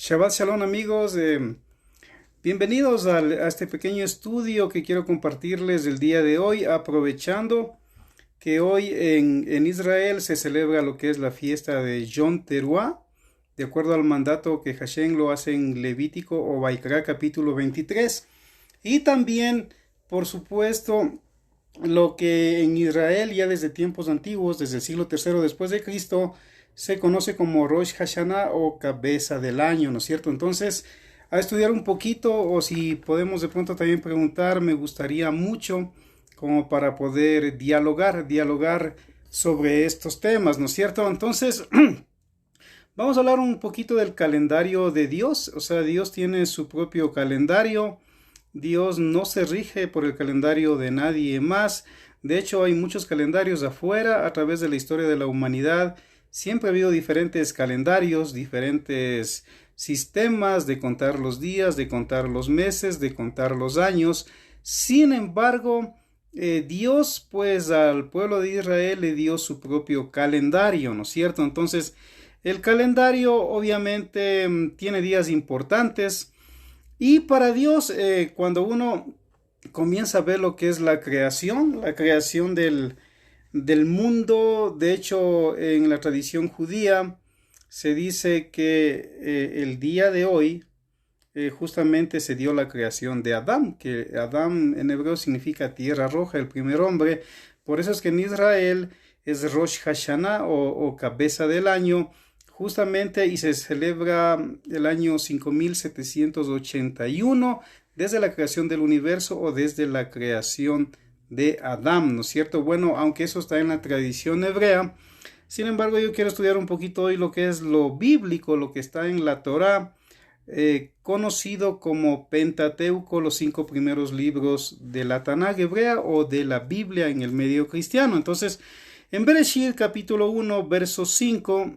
Shabbat Shalom amigos, bienvenidos a este pequeño estudio que quiero compartirles el día de hoy, aprovechando que hoy en Israel se celebra lo que es la fiesta de Yom Teruah, de acuerdo al mandato que Hashem lo hace en Levítico o Vaikra capítulo 23, y también, por supuesto, lo que en Israel ya desde tiempos antiguos, desde el siglo III después de Cristo, se conoce como Rosh Hashanah o cabeza del año, ¿no es cierto? Entonces, a estudiar un poquito, o si podemos de pronto también preguntar, me gustaría mucho como para poder dialogar sobre estos temas, ¿no es cierto? Entonces, vamos a hablar un poquito del calendario de Dios. O sea, Dios tiene su propio calendario. Dios no se rige por el calendario de nadie más. De hecho, hay muchos calendarios afuera a través de la historia de la humanidad. Siempre ha habido diferentes calendarios, diferentes sistemas de contar los días, de contar los meses, de contar los años. Sin embargo, Dios pues al pueblo de Israel le dio su propio calendario, ¿no es cierto? Entonces, el calendario obviamente tiene días importantes. Y para Dios, cuando uno comienza a ver lo que es la creación del mundo, de hecho, en la tradición judía se dice que el día de hoy justamente se dio la creación de Adán, que Adán en hebreo significa tierra roja, el primer hombre. Por eso es que en Israel es Rosh Hashanah o cabeza del año, justamente, y se celebra el año 5781 desde la creación del universo o desde la creación de Adán, ¿no es cierto? Bueno, aunque eso está en la tradición hebrea, sin embargo yo quiero estudiar un poquito hoy lo que es lo bíblico, lo que está en la Torá, conocido como Pentateuco, los 5 primeros libros de la Tanaj hebrea o de la Biblia en el medio cristiano. Entonces, en Bereshit capítulo 1, verso 5,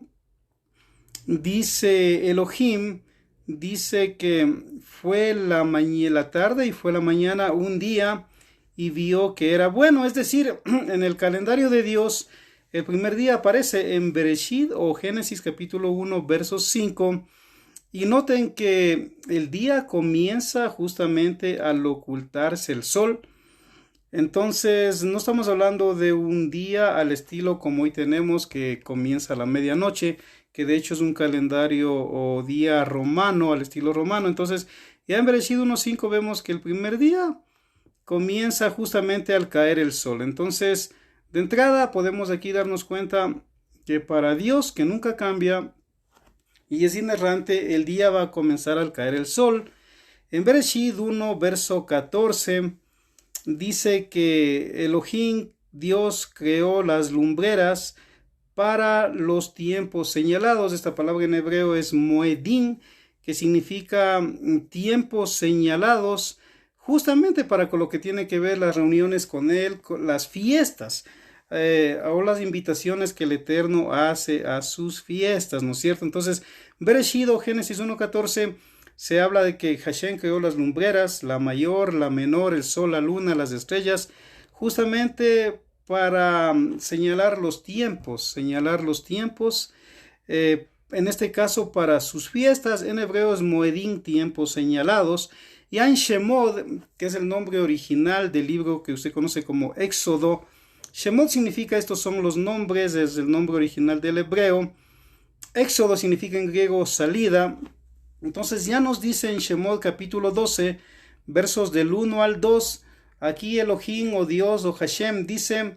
dice Elohim, dice que fue la tarde y fue la mañana un día y vio que era bueno. Es decir, en el calendario de Dios, el primer día aparece en Bereshit o Génesis capítulo 1, verso 5. Y noten que el día comienza justamente al ocultarse el sol. Entonces, no estamos hablando de un día al estilo como hoy tenemos, que comienza a la medianoche, que de hecho es un calendario o día romano, al estilo romano. Entonces, ya en Bereshit 1.5 vemos que el primer día comienza justamente al caer el sol. Entonces, de entrada podemos aquí darnos cuenta que para Dios, que nunca cambia y es inerrante, el día va a comenzar al caer el sol. En Bereshit 1, verso 14, dice que Elohim, Dios, creó las lumbreras para los tiempos señalados. Esta palabra en hebreo es moedim, que significa tiempos señalados, justamente para con lo que tiene que ver las reuniones con él, con las fiestas, o las invitaciones que el Eterno hace a sus fiestas, ¿no es cierto? Entonces, Bereshit o Génesis 1.14 se habla de que Hashem creó las lumbreras, la mayor, la menor, el sol, la luna, las estrellas, justamente para señalar los tiempos, en este caso para sus fiestas. En hebreo es moedim, tiempos señalados. Y en Shemot, que es el nombre original del libro que usted conoce como Éxodo, Shemot significa, estos son los nombres, es el nombre original del hebreo. Éxodo significa en griego salida. Entonces ya nos dice en Shemot capítulo 12, versos del 1 al 2, aquí Elohim o Dios o Hashem dice,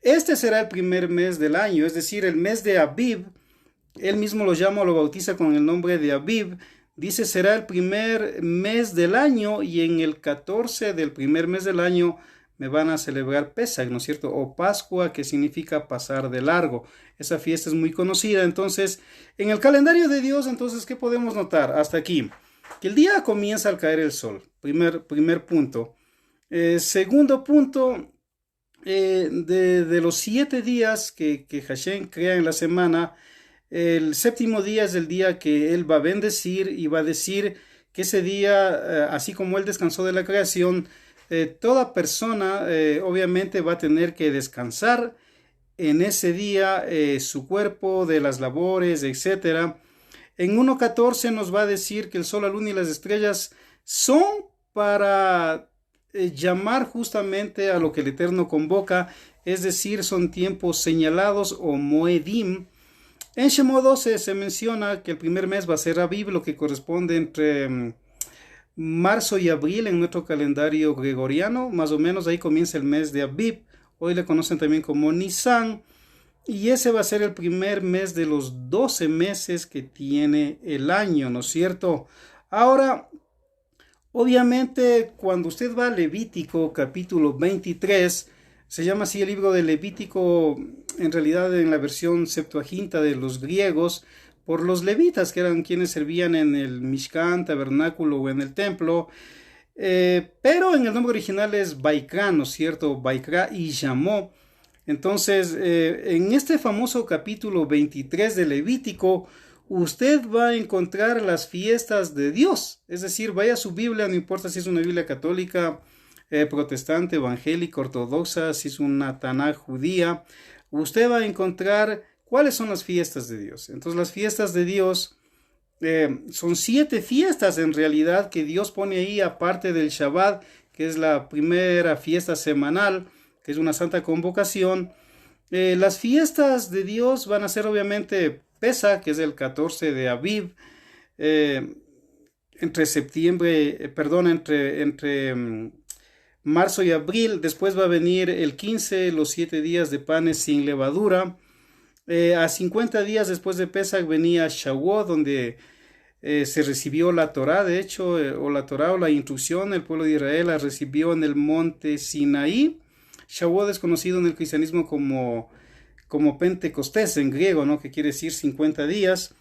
este será el primer mes del año, es decir, el mes de Aviv. Él mismo lo llama o lo bautiza con el nombre de Aviv. Dice, será el primer mes del año y en el 14 del primer mes del año me van a celebrar Pesach, ¿no es cierto? O Pascua, que significa pasar de largo. Esa fiesta es muy conocida. Entonces, en el calendario de Dios, entonces, ¿qué podemos notar hasta aquí? Que el día comienza al caer el sol. Primer punto. Segundo punto, de los 7 días que Hashem crea en la semana, el séptimo día es el día que Él va a bendecir y va a decir que ese día, así como Él descansó de la creación, toda persona obviamente va a tener que descansar en ese día su cuerpo de las labores, etcétera. En 1:14 nos va a decir que el sol, la luna y las estrellas son para llamar justamente a lo que el Eterno convoca, es decir, son tiempos señalados o moedim. En Shemot 12 se menciona que el primer mes va a ser Aviv, lo que corresponde entre marzo y abril en nuestro calendario gregoriano, más o menos ahí comienza el mes de Aviv, hoy le conocen también como Nisan, y ese va a ser el primer mes de los 12 meses que tiene el año, ¿no es cierto? Ahora, obviamente, cuando usted va a Levítico capítulo 23, se llama así el libro de Levítico, en realidad en la versión Septuaginta de los griegos, por los levitas, que eran quienes servían en el Mishkan, tabernáculo o en el templo, pero en el nombre original es Baikra, ¿no es cierto? Baikra y llamó. Entonces, en este famoso capítulo 23 de Levítico, usted va a encontrar las fiestas de Dios. Es decir, vaya a su Biblia, no importa si es una Biblia católica, protestante, evangélica, ortodoxa, si es una Tanaj judía, usted va a encontrar cuáles son las fiestas de Dios. Entonces, las fiestas de Dios son 7 fiestas en realidad que Dios pone ahí, aparte del Shabbat, que es la primera fiesta semanal, que es una santa convocación. Las fiestas de Dios van a ser obviamente Pesach, que es el 14 de Aviv, entre marzo y abril. Después va a venir el 15, los 7 días de panes sin levadura. A 50 días después de Pesach venía Shavuot, donde se recibió la Torá, de hecho, o la Torá o la instrucción, el pueblo de Israel la recibió en el monte Sinaí. Shavuot es conocido en el cristianismo como Pentecostés en griego, ¿no? Que quiere decir 50 días.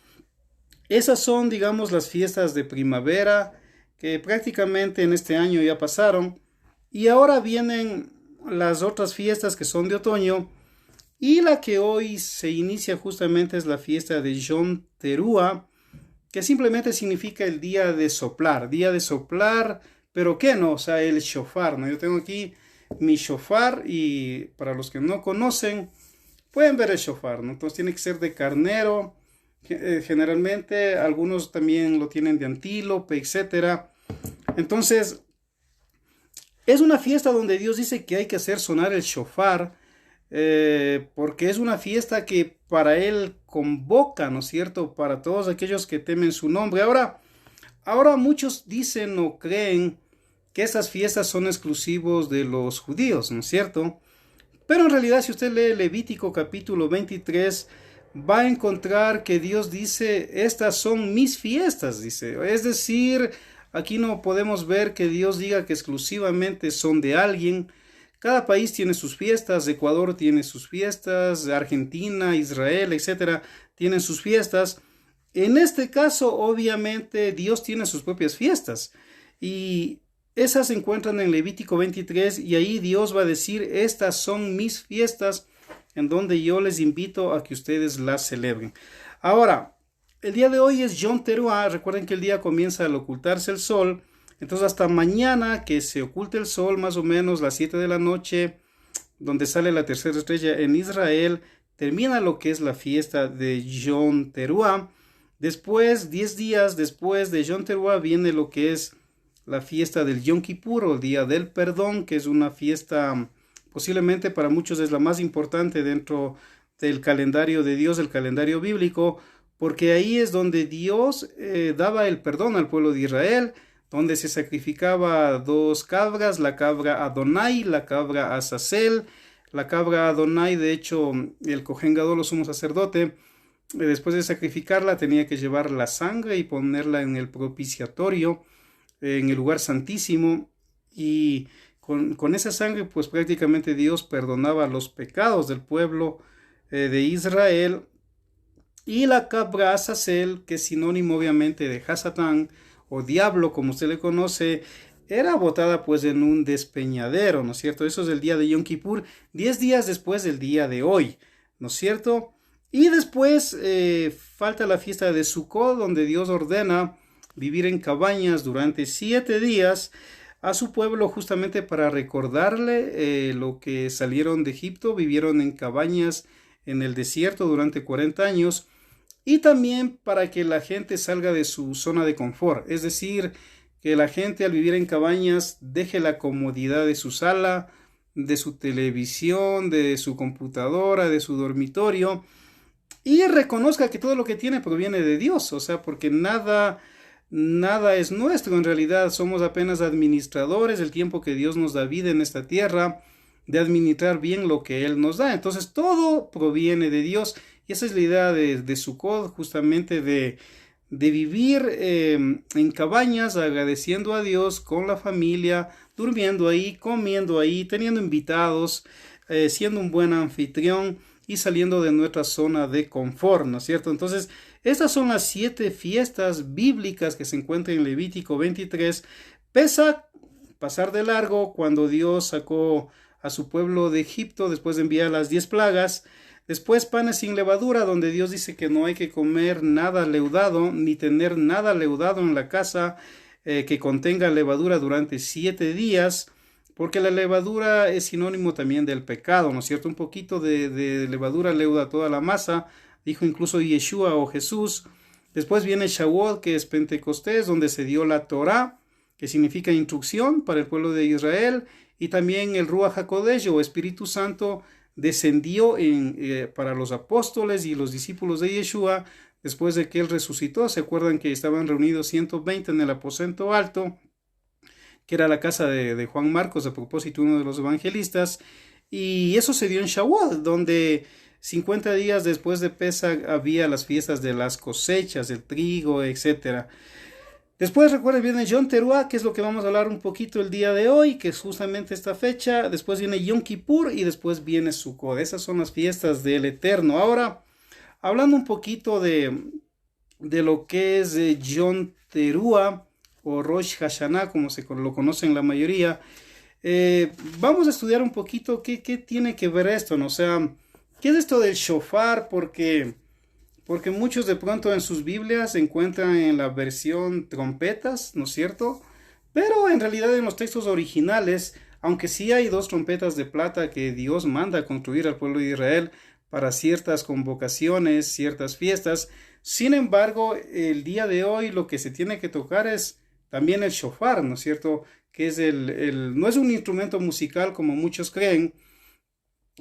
Esas son, digamos, las fiestas de primavera que prácticamente en este año ya pasaron. Y ahora vienen las otras fiestas que son de otoño. Y la que hoy se inicia justamente es la fiesta de Yom Teruah, que simplemente significa el día de soplar, pero ¿qué no? O sea, el shofar, ¿no? Yo tengo aquí mi shofar y para los que no conocen, pueden ver el shofar, ¿no? Entonces tiene que ser de carnero, generalmente algunos también lo tienen de antílope, etc. Entonces, es una fiesta donde Dios dice que hay que hacer sonar el shofar, porque es una fiesta que para Él convoca, ¿no es cierto?, para todos aquellos que temen su nombre. Ahora muchos dicen o creen que estas fiestas son exclusivos de los judíos, ¿no es cierto? Pero en realidad, si usted lee Levítico capítulo 23, va a encontrar que Dios dice, estas son mis fiestas, dice. Es decir, aquí no podemos ver que Dios diga que exclusivamente son de alguien. Cada país tiene sus fiestas, Ecuador tiene sus fiestas, Argentina, Israel, etcétera, tienen sus fiestas. En este caso, obviamente, Dios tiene sus propias fiestas. Y esas se encuentran en Levítico 23 y ahí Dios va a decir, estas son mis fiestas en donde yo les invito a que ustedes las celebren. Ahora, el día de hoy es Yom Teruah, recuerden que el día comienza al ocultarse el sol, entonces hasta mañana que se oculte el sol, más o menos las 7 de la noche, donde sale la tercera estrella en Israel, termina lo que es la fiesta de Yom Teruah. Después, 10 días después de Yom Teruah, viene lo que es la fiesta del Yom Kippur, o el Día del Perdón, que es una fiesta, posiblemente para muchos es la más importante dentro del calendario de Dios, el calendario bíblico, porque ahí es donde Dios daba el perdón al pueblo de Israel, donde se sacrificaba 2 cabras, la cabra Adonai, la cabra Azazel. La cabra Adonai, de hecho, el Cohen Gadol, o sumo sacerdote, después de sacrificarla, tenía que llevar la sangre y ponerla en el propiciatorio, en el lugar santísimo, y con esa sangre pues prácticamente Dios perdonaba los pecados del pueblo de Israel. Y la cabra Azazel, que es sinónimo obviamente de Hasatán o diablo como usted le conoce, era botada pues en un despeñadero, ¿no es cierto? Eso es el día de Yom Kippur, 10 días después del día de hoy, ¿no es cierto? Y después falta la fiesta de Sukkot, donde Dios ordena vivir en cabañas durante 7 días a su pueblo, justamente para recordarle lo que salieron de Egipto, vivieron en cabañas en el desierto durante 40 años. y también para que la gente salga de su zona de confort, es decir, que la gente al vivir en cabañas deje la comodidad de su sala, de su televisión, de su computadora, de su dormitorio, y reconozca que todo lo que tiene proviene de Dios, o sea, porque nada es nuestro, en realidad somos apenas administradores del tiempo que Dios nos da vida en esta tierra, de administrar bien lo que Él nos da. Entonces todo proviene de Dios, y esa es la idea de Sukkot, justamente de vivir en cabañas, agradeciendo a Dios con la familia, durmiendo ahí, comiendo ahí, teniendo invitados, siendo un buen anfitrión y saliendo de nuestra zona de confort, ¿no es cierto? Entonces, estas son las 7 fiestas bíblicas que se encuentran en Levítico 23. Pesach, pasar de largo, cuando Dios sacó a su pueblo de Egipto después de enviar las 10 plagas. Después panes sin levadura, donde Dios dice que no hay que comer nada leudado, ni tener nada leudado en la casa que contenga levadura durante 7 días, porque la levadura es sinónimo también del pecado, ¿no es cierto? Un poquito de levadura leuda toda la masa, dijo incluso Yeshua o Jesús. Después viene Shavuot, que es Pentecostés, donde se dio la Torá, que significa instrucción para el pueblo de Israel, y también el Ruach HaKodesh o Espíritu Santo descendió para los apóstoles y los discípulos de Yeshua después de que él resucitó. Se acuerdan que estaban reunidos 120 en el aposento alto, que era la casa de Juan Marcos, a propósito uno de los evangelistas, y eso se dio en Shavuot, donde 50 días después de Pesach había las fiestas de las cosechas, del trigo, etc. Después recuerden, viene Yom Teruah, que es lo que vamos a hablar un poquito el día de hoy, que es justamente esta fecha. Después viene Yom Kippur y después viene Sukkot. Esas son las fiestas del Eterno. Ahora, hablando un poquito de lo que es Yom Teruah o Rosh Hashanah, como lo conocen la mayoría, vamos a estudiar un poquito qué tiene que ver esto, ¿no? O sea, ¿qué es esto del shofar? Porque muchos de pronto en sus Biblias encuentran en la versión trompetas, ¿no es cierto? Pero en realidad en los textos originales, aunque sí hay 2 trompetas de plata que Dios manda a construir al pueblo de Israel para ciertas convocaciones, ciertas fiestas, sin embargo, el día de hoy lo que se tiene que tocar es también el shofar, ¿no es cierto? Que es no es un instrumento musical como muchos creen.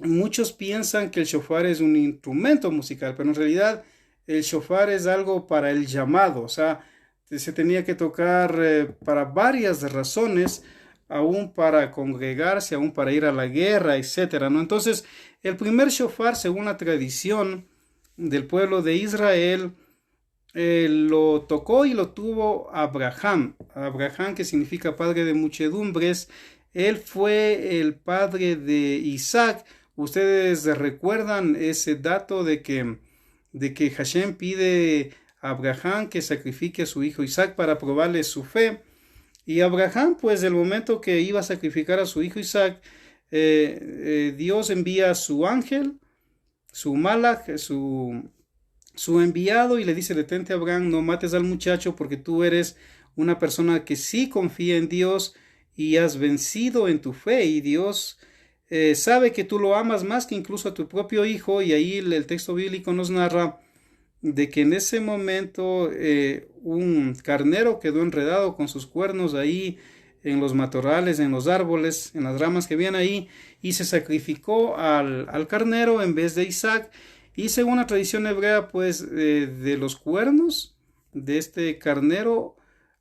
Muchos piensan que el shofar es un instrumento musical, pero en realidad el shofar es algo para el llamado, o sea, se tenía que tocar para varias razones, aún para congregarse, aún para ir a la guerra, etcétera, ¿no? Entonces, el primer shofar, según la tradición del pueblo de Israel, lo tocó y lo tuvo Abraham, que significa padre de muchedumbres. Él fue el padre de Isaac. Ustedes recuerdan ese dato de que Hashem pide a Abraham que sacrifique a su hijo Isaac para probarle su fe. Y Abraham, pues el momento que iba a sacrificar a su hijo Isaac, Dios envía a su ángel, su malach, su enviado, y le dice: detente, Abraham, no mates al muchacho, porque tú eres una persona que sí confía en Dios y has vencido en tu fe, y Dios sabe que tú lo amas más que incluso a tu propio hijo. Y ahí el texto bíblico nos narra de que en ese momento un carnero quedó enredado con sus cuernos ahí en los matorrales, en los árboles, en las ramas que habían ahí, y se sacrificó al carnero en vez de Isaac. Y según la tradición hebrea, pues de los cuernos de este carnero,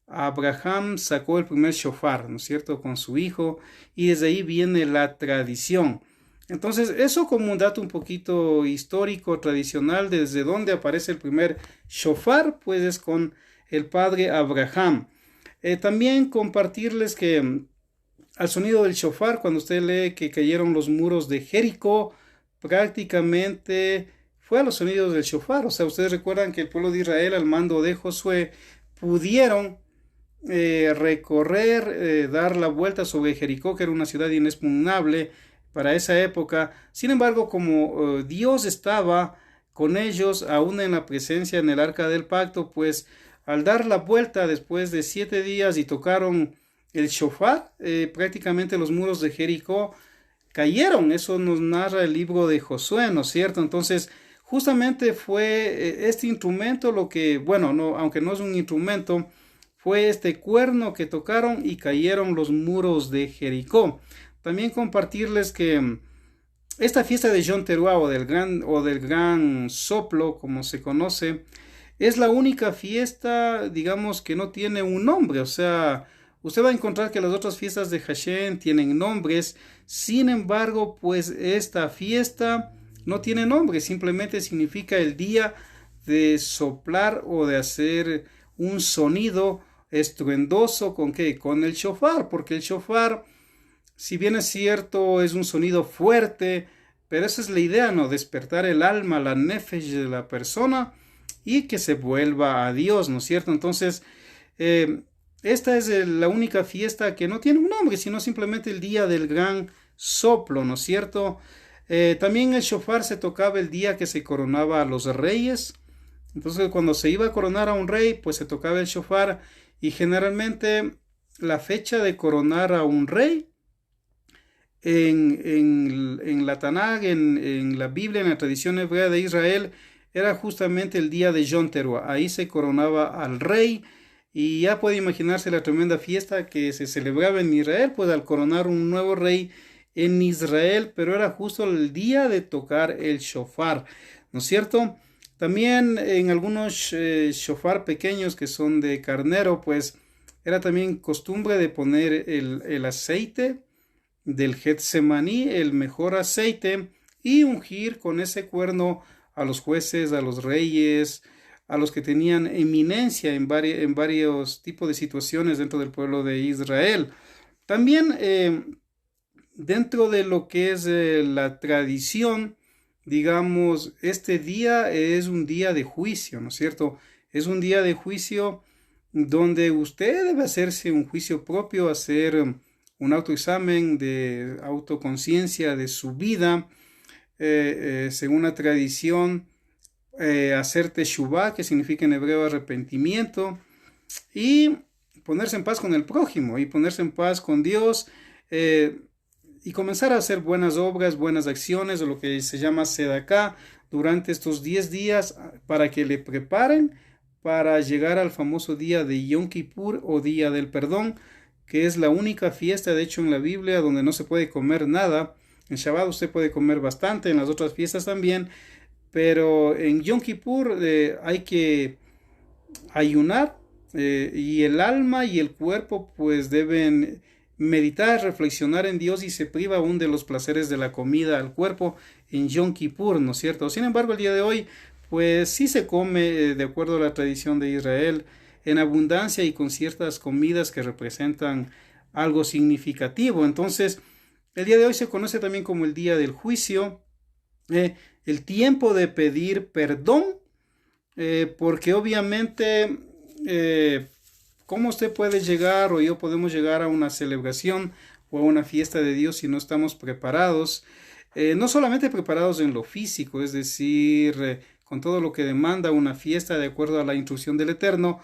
Abraham sacó el primer shofar, ¿no es cierto?, con su hijo, y desde ahí viene la tradición. Entonces, eso como un dato un poquito histórico, tradicional, desde donde aparece el primer shofar, pues es con el padre Abraham. También compartirles que al sonido del shofar, cuando usted lee que cayeron los muros de Jericó, prácticamente fue a los sonidos del shofar. O sea, ustedes recuerdan que el pueblo de Israel al mando de Josué pudieron recorrer, dar la vuelta sobre Jericó, que era una ciudad inexpugnable para esa época. Sin embargo, como Dios estaba con ellos, aún en la presencia en el arca del pacto, pues al dar la vuelta después de 7 días y tocaron el shofar, prácticamente los muros de Jericó cayeron. Eso nos narra el libro de Josué, ¿no es cierto? Entonces, justamente fue este instrumento lo que, bueno, no, aunque no es un instrumento, fue este cuerno que tocaron y cayeron los muros de Jericó. También compartirles que esta fiesta de Yom Teruah o del gran soplo, como se conoce, es la única fiesta, digamos, que no tiene un nombre. O sea, usted va a encontrar que las otras fiestas de Hashem tienen nombres. Sin embargo, pues esta fiesta no tiene nombre. Simplemente significa el día de soplar o de hacer un sonido estruendoso. ¿Con qué? Con el shofar. Porque el shofar, si bien es cierto, es un sonido fuerte, pero esa es la idea, ¿no? Despertar el alma, la nefesh de la persona y que se vuelva a Dios, ¿no es cierto? Entonces, esta es la única fiesta que no tiene un nombre, sino simplemente el día del gran soplo, ¿no es cierto? También el shofar se tocaba el día que se coronaba a los reyes. Entonces, cuando se iba a coronar a un rey, pues se tocaba el shofar, y generalmente la fecha de coronar a un rey en la Tanaj, en la Biblia, en la tradición hebrea de Israel, era justamente el día de Yom Teruah. Ahí se coronaba al rey, y ya puede imaginarse la tremenda fiesta que se celebraba en Israel, pues al coronar un nuevo rey en Israel, pero era justo el día de tocar el shofar, ¿no es cierto? También en algunos shofar pequeños que son de carnero, pues era también costumbre de poner el aceite del Getsemaní, el mejor aceite, y ungir con ese cuerno a los jueces, a los reyes, a los que tenían eminencia en varios tipos de situaciones dentro del pueblo de Israel. También dentro de lo que es la tradición, digamos, este día es un día de juicio, ¿no es cierto? Es un día de juicio donde usted debe hacerse un juicio propio, hacer un autoexamen de autoconciencia de su vida, según la tradición, hacer teshuvah, que significa en hebreo arrepentimiento, y ponerse en paz con el prójimo, y ponerse en paz con Dios, y comenzar a hacer buenas obras, buenas acciones, o lo que se llama sedaká, durante estos 10 días, para que le preparen para llegar al famoso día de Yom Kippur, o día del perdón, que es la única fiesta, de hecho, en la Biblia donde no se puede comer nada. En Shabbat usted puede comer bastante, en las otras fiestas también, pero en Yom Kippur hay que ayunar, y el alma y el cuerpo pues deben meditar, reflexionar en Dios, y se priva aún de los placeres de la comida al cuerpo en Yom Kippur, ¿no es cierto? Sin embargo, el día de hoy pues sí se come, de acuerdo a la tradición de Israel, en abundancia y con ciertas comidas que representan algo significativo. Entonces, el día de hoy se conoce también como el día del juicio, el tiempo de pedir perdón, porque obviamente, ¿cómo usted puede llegar, o yo podemos llegar a una celebración o a una fiesta de Dios si no estamos preparados? No solamente preparados en lo físico, es decir, con todo lo que demanda una fiesta de acuerdo a la instrucción del Eterno,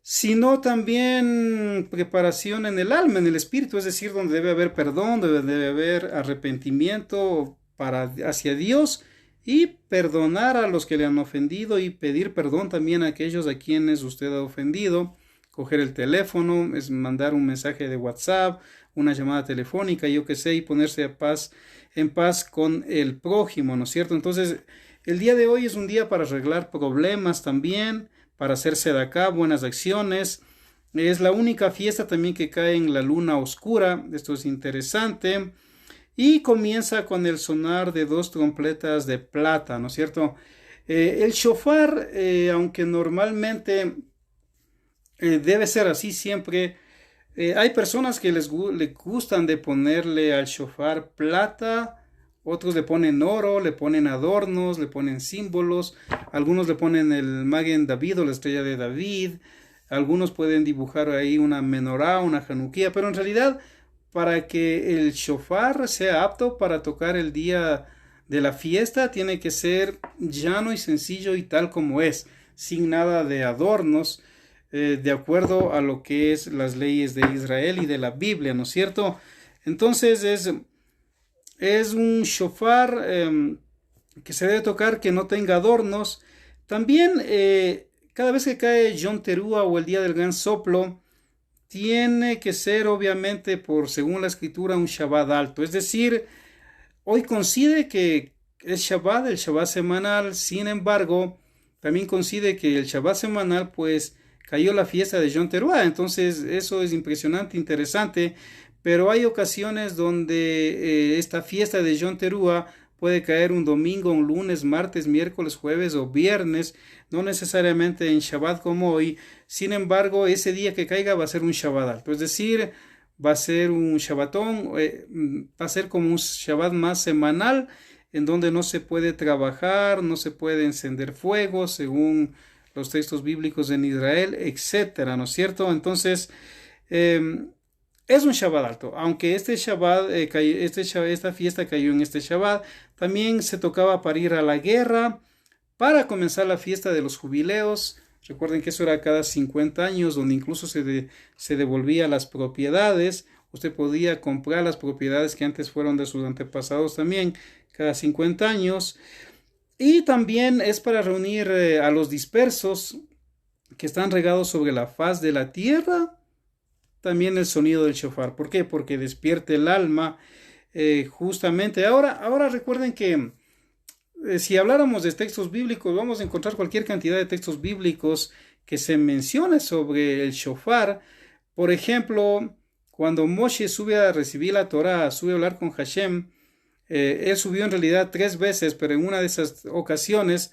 sino también preparación en el alma, en el espíritu, es decir, donde debe haber perdón, debe haber arrepentimiento hacia Dios, y perdonar a los que le han ofendido, y pedir perdón también a aquellos a quienes usted ha ofendido. Coger el teléfono, es mandar un mensaje de WhatsApp, una llamada telefónica, yo qué sé, y ponerse en paz con el prójimo, ¿no es cierto? Entonces, el día de hoy es un día para arreglar problemas también, para hacer sedaká, buenas acciones. Es la única fiesta también que cae en la luna oscura. Esto es interesante. Y comienza con el sonar de 2 trompetas de plata, ¿no es cierto? El shofar, aunque normalmente debe ser así siempre, hay personas que les gustan de ponerle al shofar plata. Otros le ponen oro, le ponen adornos, le ponen símbolos. Algunos le ponen el Magen David o la estrella de David. Algunos pueden dibujar ahí una menorá, una januquía. Pero en realidad, para que el shofar sea apto para tocar el día de la fiesta, tiene que ser llano y sencillo y tal como es, sin nada de adornos, de acuerdo a lo que es las leyes de Israel y de la Biblia, ¿no es cierto? Entonces es un shofar que se debe tocar que no tenga adornos. También cada vez que cae Yom Teruah o el día del gran soplo, tiene que ser obviamente según la escritura un Shabbat alto. Es decir, hoy coincide que es Shabbat, el Shabbat semanal. Sin embargo, también coincide que el Shabbat semanal pues cayó la fiesta de Yom Teruah. Entonces eso es impresionante, interesante. Pero hay ocasiones donde esta fiesta de Yom Teruah puede caer un domingo, un lunes, martes, miércoles, jueves o viernes, no necesariamente en Shabbat como hoy. Sin embargo, ese día que caiga va a ser un Shabbat alto, es decir, va a ser un Shabbatón, va a ser como un Shabbat más semanal, en donde no se puede trabajar, no se puede encender fuego, según los textos bíblicos en Israel, etcétera, ¿no es cierto? Entonces, es un Shabbat alto, aunque este Shabbat, esta fiesta cayó en este Shabbat. También se tocaba para ir a la guerra, para comenzar la fiesta de los jubileos. Recuerden que eso era cada 50 años, donde incluso se devolvía las propiedades. Usted podía comprar las propiedades que antes fueron de sus antepasados también, cada 50 años. Y también es para reunir a los dispersos que están regados sobre la faz de la tierra. También el sonido del shofar. ¿Por qué? Porque despierte el alma. Justamente ahora recuerden que si habláramos de textos bíblicos, vamos a encontrar cualquier cantidad de textos bíblicos que se mencione sobre el shofar. Por ejemplo, cuando Moshe sube a recibir la Torá, sube a hablar con Hashem, él subió en realidad 3 veces, pero en una de esas ocasiones,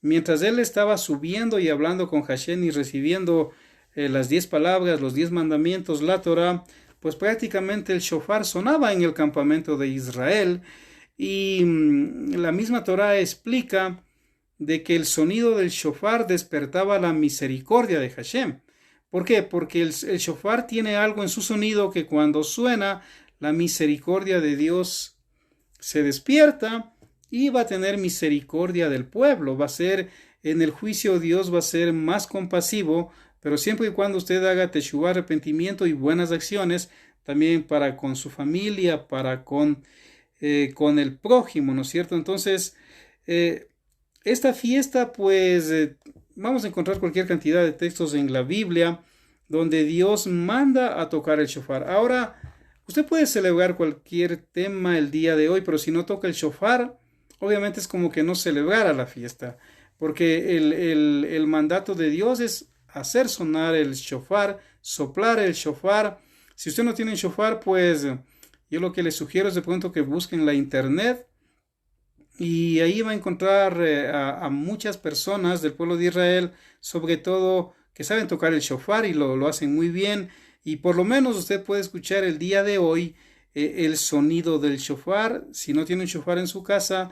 mientras él estaba subiendo y hablando con Hashem y recibiendo las 10 palabras, los 10 mandamientos, la Torá, pues prácticamente el shofar sonaba en el campamento de Israel. Y la misma Torá explica de que el sonido del shofar despertaba la misericordia de Hashem. ¿Por qué? Porque el shofar tiene algo en su sonido que cuando suena, la misericordia de Dios se despierta y va a tener misericordia del pueblo. Va a ser, en el juicio Dios va a ser más compasivo, pero siempre y cuando usted haga teshuvá, arrepentimiento y buenas acciones, también para con su familia, para con el prójimo, ¿no es cierto? Entonces, esta fiesta, pues, vamos a encontrar cualquier cantidad de textos en la Biblia donde Dios manda a tocar el shofar. Ahora, usted puede celebrar cualquier tema el día de hoy, pero si no toca el shofar, obviamente es como que no celebrara la fiesta, porque el mandato de Dios es hacer sonar el shofar, soplar el shofar. Si usted no tiene shofar, pues yo lo que le sugiero es de pronto que busquen la internet y ahí va a encontrar a muchas personas del pueblo de Israel, sobre todo que saben tocar el shofar y lo hacen muy bien, y por lo menos usted puede escuchar el día de hoy el sonido del shofar. Si no tiene un shofar en su casa,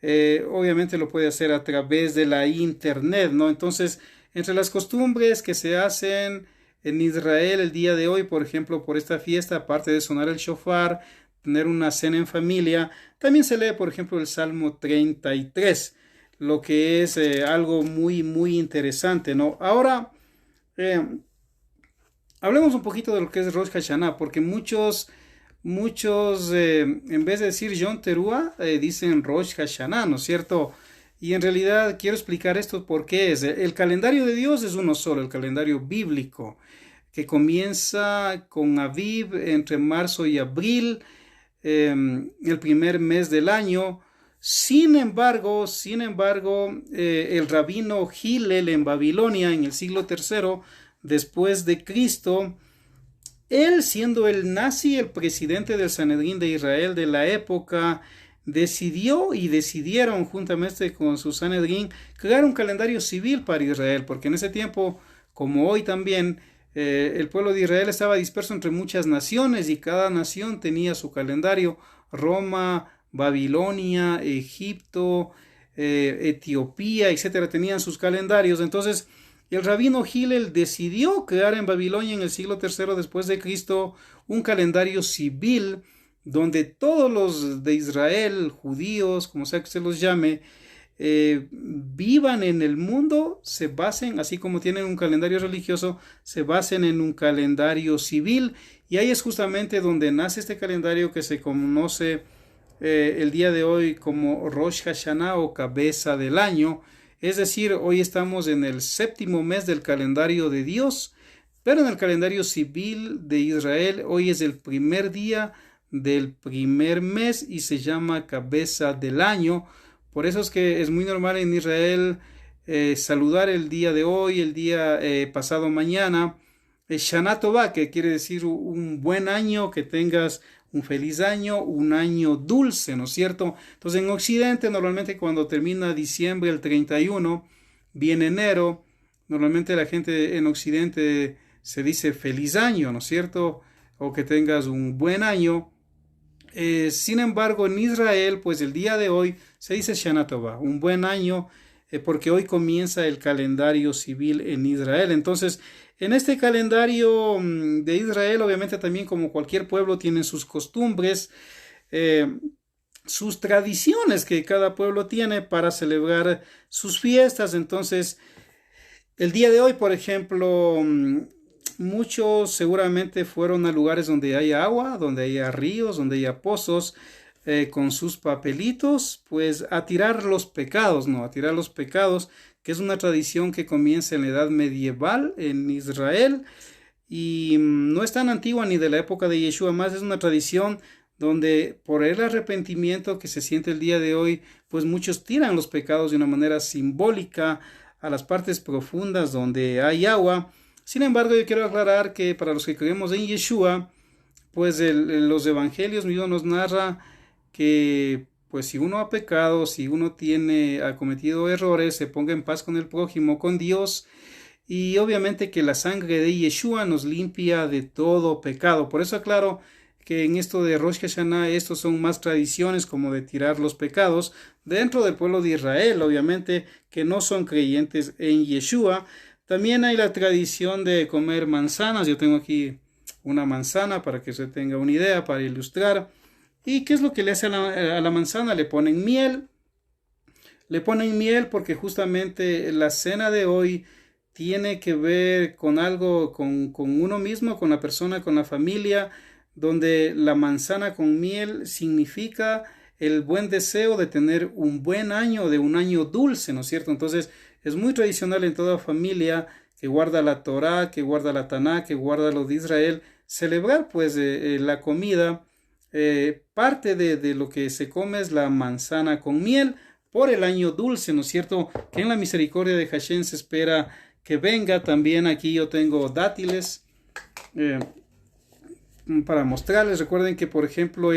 obviamente lo puede hacer a través de la internet, ¿no? Entonces, entre las costumbres que se hacen en Israel el día de hoy, por ejemplo, por esta fiesta, aparte de sonar el shofar, tener una cena en familia, también se lee, por ejemplo, el Salmo 33, lo que es algo muy, muy interesante, ¿no? Ahora, hablemos un poquito de lo que es Rosh Hashanah, porque muchos en vez de decir Yom Teruah, dicen Rosh Hashanah, ¿no es cierto? Y en realidad quiero explicar esto porque el calendario de Dios es uno solo, el calendario bíblico, que comienza con Aviv entre marzo y abril, el primer mes del año. Sin embargo, el rabino Hillel en Babilonia en el siglo III después de Cristo, él, siendo el nazi, el presidente del Sanedrín de Israel de la época, decidieron juntamente con su Sanedrín crear un calendario civil para Israel, porque en ese tiempo, como hoy también, el pueblo de Israel estaba disperso entre muchas naciones y cada nación tenía su calendario. Roma, Babilonia, Egipto, Etiopía, etcétera, tenían sus calendarios. Entonces, el rabino Hillel decidió crear en Babilonia en el siglo III después de Cristo un calendario civil donde todos los de Israel, judíos, como sea que se los llame, vivan en el mundo, se basen, así como tienen un calendario religioso, se basen en un calendario civil. Y ahí es justamente donde nace este calendario que se conoce el día de hoy como Rosh Hashanah o cabeza del año. Es decir, hoy estamos en el 7º mes del calendario de Dios, pero en el calendario civil de Israel hoy es el primer día del primer mes y se llama cabeza del año. Por eso es que es muy normal en Israel saludar el día de hoy, el día pasado mañana, Shana Tova, que quiere decir un buen año, que tengas un feliz año, un año dulce, ¿no es cierto? Entonces en Occidente normalmente cuando termina diciembre el 31, viene enero, normalmente la gente en Occidente se dice feliz año, ¿no es cierto? O que tengas un buen año. Sin embargo, en Israel, pues el día de hoy se dice Shana Tova, un buen año, porque hoy comienza el calendario civil en Israel. Entonces, en este calendario de Israel, obviamente también como cualquier pueblo tienen sus costumbres, sus tradiciones que cada pueblo tiene para celebrar sus fiestas. Entonces, el día de hoy, por ejemplo, muchos seguramente fueron a lugares donde hay agua, donde haya ríos, donde haya pozos, con sus papelitos, pues a tirar los pecados, ¿no? A tirar los pecados, que es una tradición que comienza en la edad medieval en Israel y no es tan antigua ni de la época de Yeshua, más es una tradición donde por el arrepentimiento que se siente el día de hoy, pues muchos tiran los pecados de una manera simbólica a las partes profundas donde hay agua. Sin embargo, yo quiero aclarar que para los que creemos en Yeshua, pues los evangelios mismos nos narra que pues si uno ha pecado, si uno ha cometido errores, se ponga en paz con el prójimo, con Dios, y obviamente que la sangre de Yeshua nos limpia de todo pecado. Por eso aclaro que en esto de Rosh Hashanah, estos son más tradiciones como de tirar los pecados dentro del pueblo de Israel, obviamente que no son creyentes en Yeshua. También hay la tradición de comer manzanas. Yo tengo aquí una manzana para que se tenga una idea, para ilustrar. ¿Y qué es lo que le hace a la manzana? Le ponen miel. Le ponen miel porque justamente la cena de hoy tiene que ver con algo, con uno mismo, con la persona, con la familia, donde la manzana con miel significa el buen deseo de tener un buen año, de un año dulce, ¿no es cierto? Entonces es muy tradicional en toda familia que guarda la Torá, que guarda la Taná, que guarda lo de Israel, celebrar pues la comida. Parte de lo que se come es la manzana con miel por el año dulce, ¿no es cierto? Que en la misericordia de Hashem se espera que venga. También aquí yo tengo dátiles para mostrarles. Recuerden que por ejemplo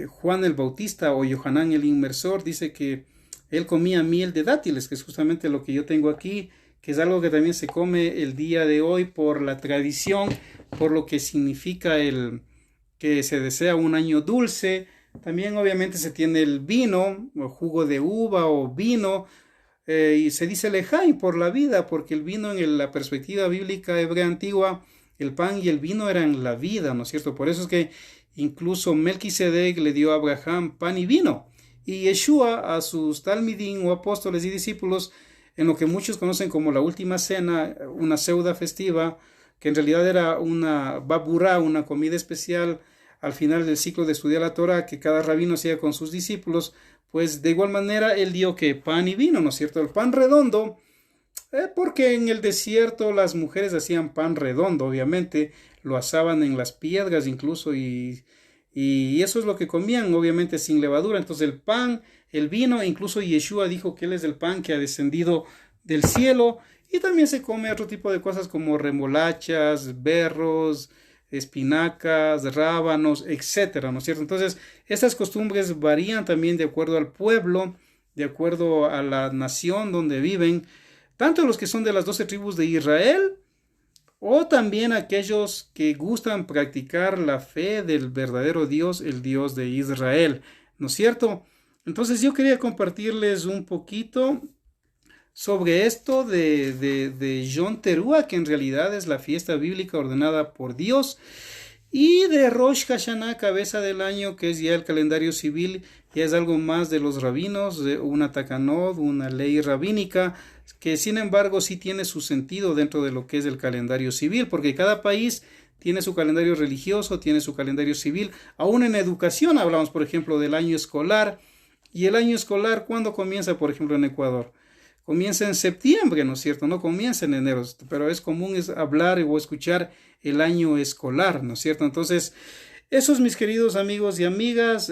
Juan el Bautista o Yohanan el Inmersor dice que él comía miel de dátiles, que es justamente lo que yo tengo aquí, que es algo que también se come el día de hoy por la tradición, por lo que significa que se desea un año dulce. También obviamente se tiene el vino, o jugo de uva o vino, y se dice lejaim por la vida, porque el vino en la perspectiva bíblica hebrea antigua, el pan y el vino eran la vida, ¿no es cierto? Por eso es que incluso Melquisedec le dio a Abraham pan y vino, y Yeshua a sus talmidim o apóstoles y discípulos, en lo que muchos conocen como la última cena, una seuda festiva, que en realidad era una baburá, una comida especial al final del ciclo de estudiar la Torah que cada rabino hacía con sus discípulos, pues de igual manera él dio que pan y vino, ¿no es cierto? El pan redondo, porque en el desierto las mujeres hacían pan redondo, obviamente, lo asaban en las piedras incluso y eso es lo que comían, obviamente sin levadura. Entonces el pan, el vino, incluso Yeshua dijo que él es el pan que ha descendido del cielo. Y también se come otro tipo de cosas como remolachas, berros, espinacas, rábanos, etcétera, ¿no es cierto? Entonces, estas costumbres varían también de acuerdo al pueblo, de acuerdo a la nación donde viven, tanto los que son de las 12 tribus de Israel, o también aquellos que gustan practicar la fe del verdadero Dios, el Dios de Israel, ¿no es cierto? Entonces, yo quería compartirles un poquito sobre esto de Yom Teruah, que en realidad es la fiesta bíblica ordenada por Dios, y de Rosh Hashanah, cabeza del año, que es ya el calendario civil, ya es algo más de los rabinos, de una takanot, una ley rabínica, que sin embargo sí tiene su sentido dentro de lo que es el calendario civil, porque cada país tiene su calendario religioso, tiene su calendario civil. Aún en educación hablamos, por ejemplo, del año escolar. Y el año escolar, ¿cuándo comienza, por ejemplo, en Ecuador? Comienza en septiembre, ¿no es cierto? No comienza en enero, pero es común hablar o escuchar el año escolar, ¿no es cierto? Entonces, esos, mis queridos amigos y amigas,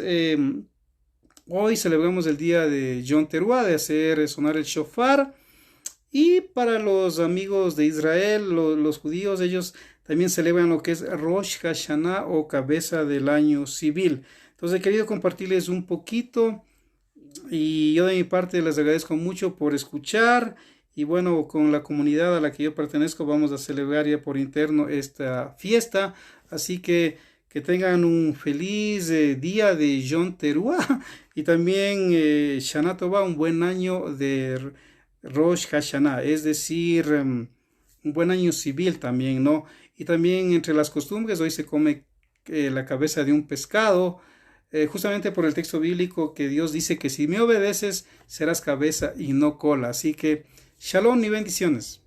hoy celebramos el día de Yom Teruah, de hacer sonar el shofar. Y para los amigos de Israel, los judíos, ellos también celebran lo que es Rosh Hashanah o cabeza del año civil. Entonces he querido compartirles un poquito y yo de mi parte les agradezco mucho por escuchar. Y bueno, con la comunidad a la que yo pertenezco vamos a celebrar ya por interno esta fiesta. Así que tengan un feliz día de Yom Teruah y también Shana Tova, un buen año de Rosh Hashanah, es decir, un buen año civil también, ¿no? Y también entre las costumbres, hoy se come la cabeza de un pescado, justamente por el texto bíblico que Dios dice que si me obedeces, serás cabeza y no cola. Así que, shalom y bendiciones.